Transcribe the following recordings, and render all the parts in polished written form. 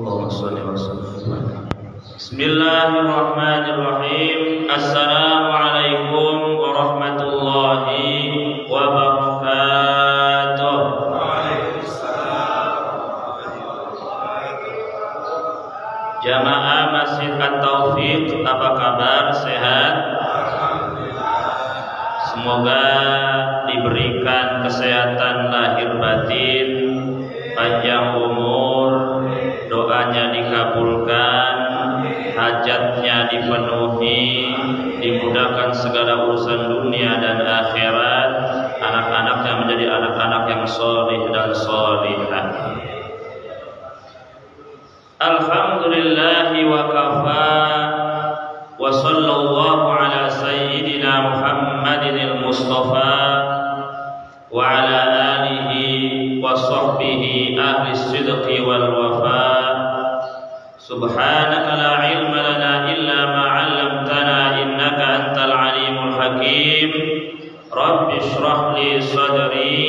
Allahumma shalli wa sallim. Bismillahirrahmanirrahim. Assalamualaikum warahmatullahi wabarakatuh. Jamaah Masjid At-Taufiq, apa kabar? Sehat? Semoga diberikan kesehatan lahir batin, panjang umur, doanya dikabulkan, hajatnya dipenuhi, dimudahkan segala urusan dunia dan akhirat, anak-anaknya menjadi anak-anak yang sholih dan sholihah. Alhamdulillahi wa kafa, wa sallallahu ala sayyidina Muhammadin al-Mustafa wa ala alihi wa sahbihi ahli sidqi wal wafa. Subhanaka la ilma lana illa ma 'allamtana innaka antal alimul hakim. Rabbi shrah li sadri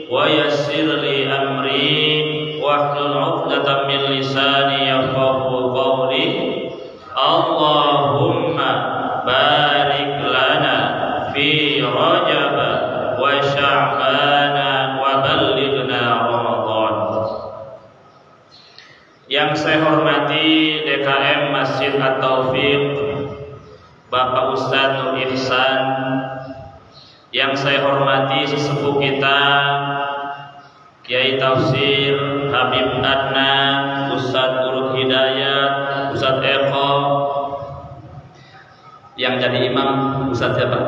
wa yassir li amri wahlul 'uqdatam min lisani yafqahu qawli. Allahumma barik lana fi Rajab wa Sya'ban wa ballighna Ramadan. Yang saya hormati DKM Masjid At-Taufiq, Bapak Ustadz Nur Ihsan. Yang saya hormati sesepuh kita Kiai Tafsir Habib Adnan, Ustadz Nurul Hidayat, Ustadz Eko. Yang jadi imam Ustadz siapa?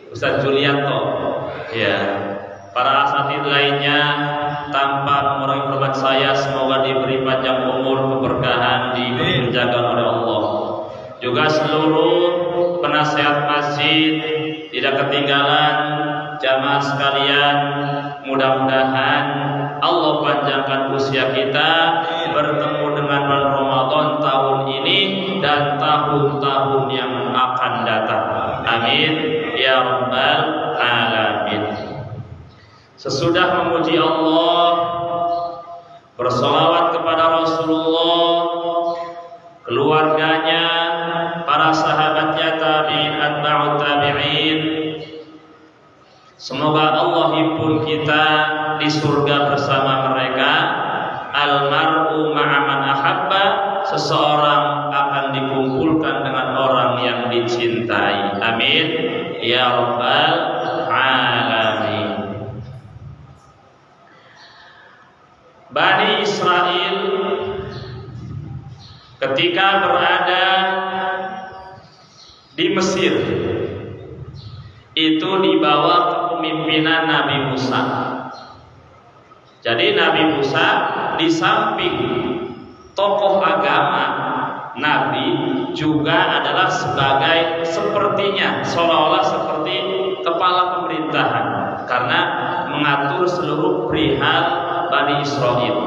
Ustadz Julianto. Ya. Para asatidz lainnya, tanpa mengurangi hormat saya, semoga diberi panjang umur, keberkahan, dijaga oleh Allah. Juga seluruh penasehat masjid, tidak ketinggalan jamaah sekalian, mudah-mudahan Allah panjangkan usia kita bertemu dengan bulan Ramadan tahun ini dan tahun-tahun yang akan datang. Amin ya rabbal alamin. Sesudah memuji Allah, bersolawat kepada Rasulullah, keluarganya, para sahabatnya, tabi'in, atba'ut tabi'in. Semoga Allah himpun kita di surga bersama mereka. Almar'u ma'aman ahabba, seseorang akan dikumpulkan dengan orang yang dicintai. Amin ya rabbal alamin. Bani Israel ketika berada di Mesir itu di bawah kepemimpinan Nabi Musa. Jadi Nabi Musa di samping tokoh agama, Nabi juga adalah sebagai sepertinya, seolah-olah seperti kepala pemerintahan, karena mengatur seluruh perihal Bani Israel.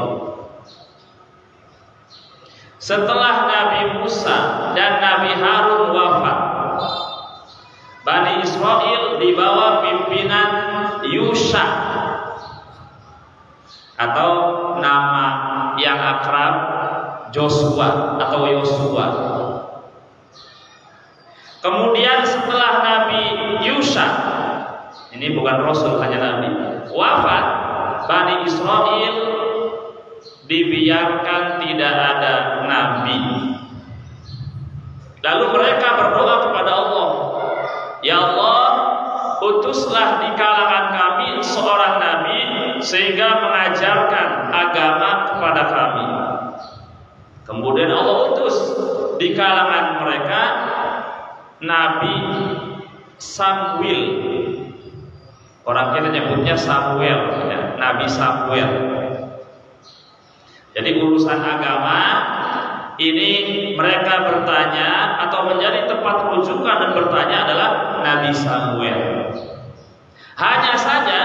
Setelah Nabi Musa dan Nabi Harun wafat, Bani Israel di bawah pimpinan Yusha, atau nama yang akrab Joshua atau Yosua. Kemudian setelah Nabi Yusha, ini bukan Rasul, hanya Nabi, wafat, Bani Israel dibiarkan tidak ada Nabi. Lalu mereka berdoa kepada Allah, ya Allah, utuslah di kalangan kami seorang Nabi sehingga mengajarkan agama kepada kami. Kemudian Allah utus di kalangan mereka Nabi Samuel. Orang kita nyebutnya Samuel, ya, Nabi Samuel. Jadi urusan agama ini mereka bertanya atau menjadi tempat rujukan dan bertanya adalah Nabi Samuel. Hanya saja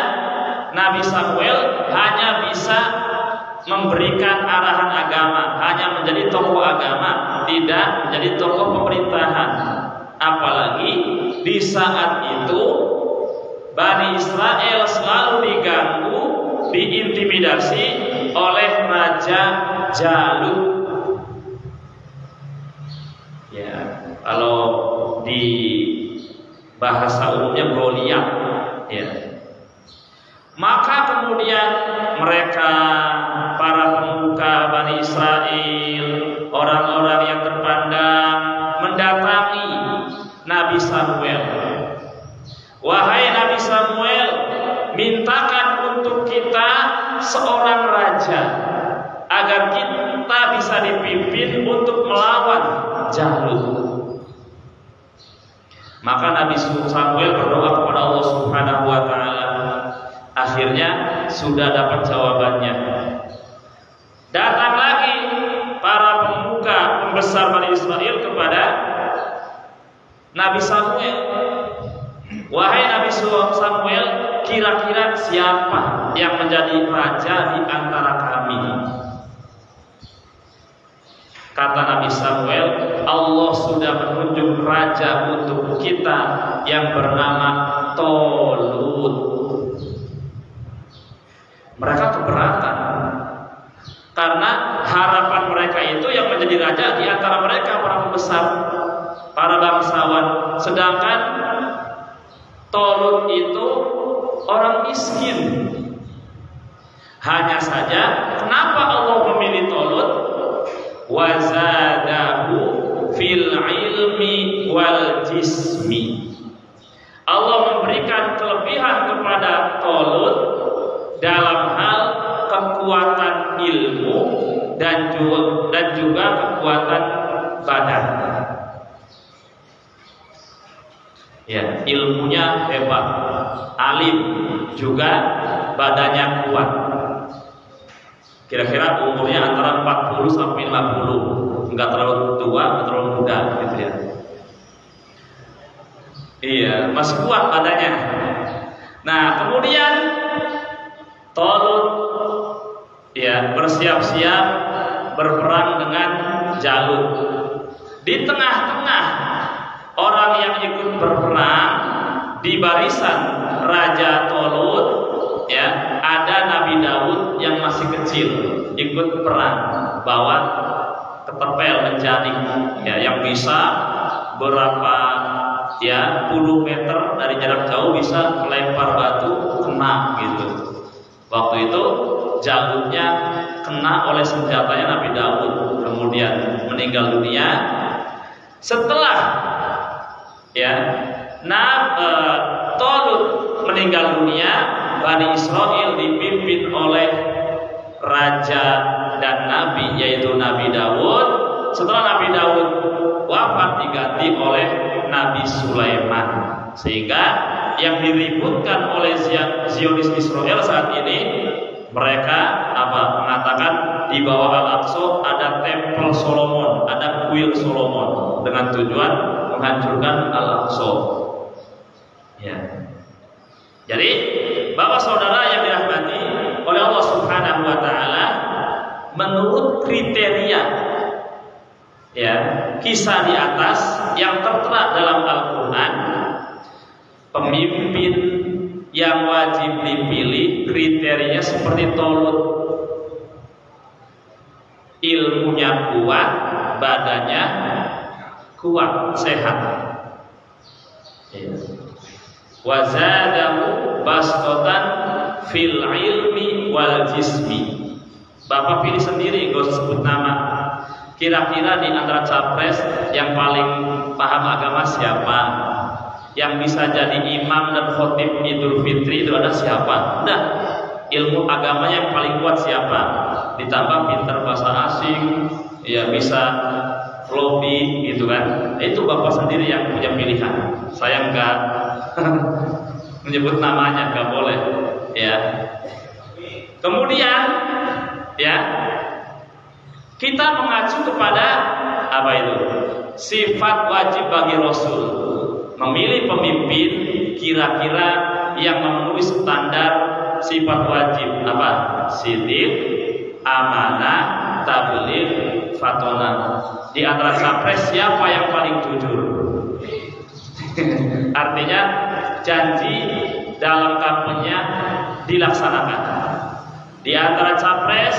Nabi Samuel hanya bisa memberikan arahan agama, hanya menjadi tokoh agama, tidak menjadi tokoh pemerintahan. Apalagi di saat itu Bani Israel selalu diganggu diintimidasi oleh Raja Jalut. Ya, kalau di bahasa umumnya Goliat, ya. Maka kemudian mereka, para pemuka Bani Israel, orang-orang yang terpandang, mendatangi Nabi Samuel. Wahai Nabi Samuel, mintakan untuk kita seorang raja agar kita bisa dipimpin untuk melawan Jalut. Maka Nabi Samuel berdoa kepada Allah Subhanahu wa taala. Akhirnya sudah dapat jawabannya. Datang lagi para pemuka pembesar Bani Israel kepada Nabi Samuel. Wahai Nabi Samuel, kira-kira siapa yang menjadi raja di antara kami? Kata Nabi Samuel, Allah sudah menunjuk raja untuk kita yang bernama Tolut. Mereka keberatan karena harapan mereka itu yang menjadi raja di antara mereka para pembesar, para bangsawan. Sedangkan Tolut itu orang miskin. Hanya saja kenapa Allah memilih Tolut? Wazadahu fil ilmi wal jismi. Allah memberikan kelebihan kepada Tolut dalam hal kekuatan ilmu dan juga kekuatan badan. Ya, ilmunya hebat, alim, juga badannya kuat. Kira-kira umurnya antara 40 sampai 50, enggak terlalu tua, enggak terlalu muda gitu ya. Iya, masih kuat badannya. Nah, kemudian Tolut ya bersiap-siap berperang dengan Jalut. Di tengah-tengah orang yang ikut berperang di barisan Raja Tolut, ya, ada Nabi Daud yang masih kecil ikut perang, bawa ketepel menjanik, ya, yang bisa berapa ya puluh meter dari jarak jauh bisa melempar batu kena gitu. Waktu itu Jalutnya kena oleh senjatanya Nabi Daud, kemudian meninggal dunia. Setelah ya Tolut meninggal dunia, Bani Israel dipimpin oleh raja dan nabi, yaitu Nabi Daud. Setelah Nabi Daud wafat, diganti oleh Nabi Sulaiman. Sehingga yang diributkan oleh Zionis Israel saat ini, mereka mengatakan di bawah Al-Aqsa ada tempel Solomon, ada kuil Solomon, dengan tujuan menghancurkan Al-Aqsa. Ya. Jadi, Bapak Saudara yang dirahmati oleh Allah Subhanahu wa taala, menurut kriteria ya kisah di atas yang tertera dalam Al-Qur'an, pemimpin yang wajib dipilih kriterianya seperti Tolut. Ilmunya kuat, badannya kuat, sehat. Wazadahu bastotan fil ilmi wal jismi. Bapak pilih sendiri, gak usah sebut nama. Kira-kira di antara capres yang paling paham agama siapa? Yang bisa jadi imam dan khotib Idul Fitri itu ada siapa? Udah, ilmu agamanya yang paling kuat siapa? Ditambah pintar bahasa asing, ya bisa lobby gitu kan. Itu Bapak sendiri yang punya pilihan. Saya enggak menyebut namanya, enggak boleh ya. Kemudian ya kita mengacu kepada apa itu? Sifat wajib bagi Rasul. Memilih pemimpin kira-kira yang memenuhi standar sifat wajib apa? Siddiq, amanah, tabligh, fatona. Di antara capres siapa yang paling jujur? Artinya janji dalam kampanye dilaksanakan. Di antara capres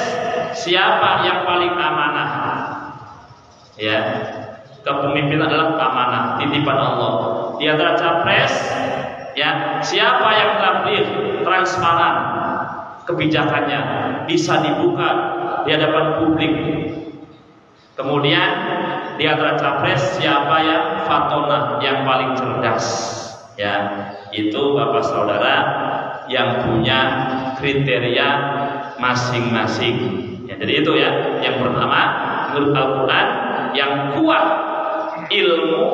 siapa yang paling amanah? Ya, kepemimpinan adalah amanah, titipan Allah. Di antara capres, ya, siapa yang tabligh, transparan kebijakannya, bisa dibuka di hadapan publik. Kemudian di antara capres siapa yang fatonah, yang paling cerdas, ya, itu Bapak Saudara yang punya kriteria masing-masing. Ya, jadi itu ya, yang pertama menurut Al-Quran yang kuat ilmu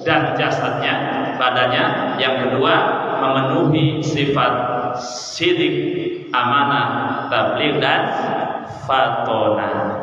dan jasadnya, badannya. Yang kedua memenuhi sifat sidik, amanah, tabligh dan fatonah.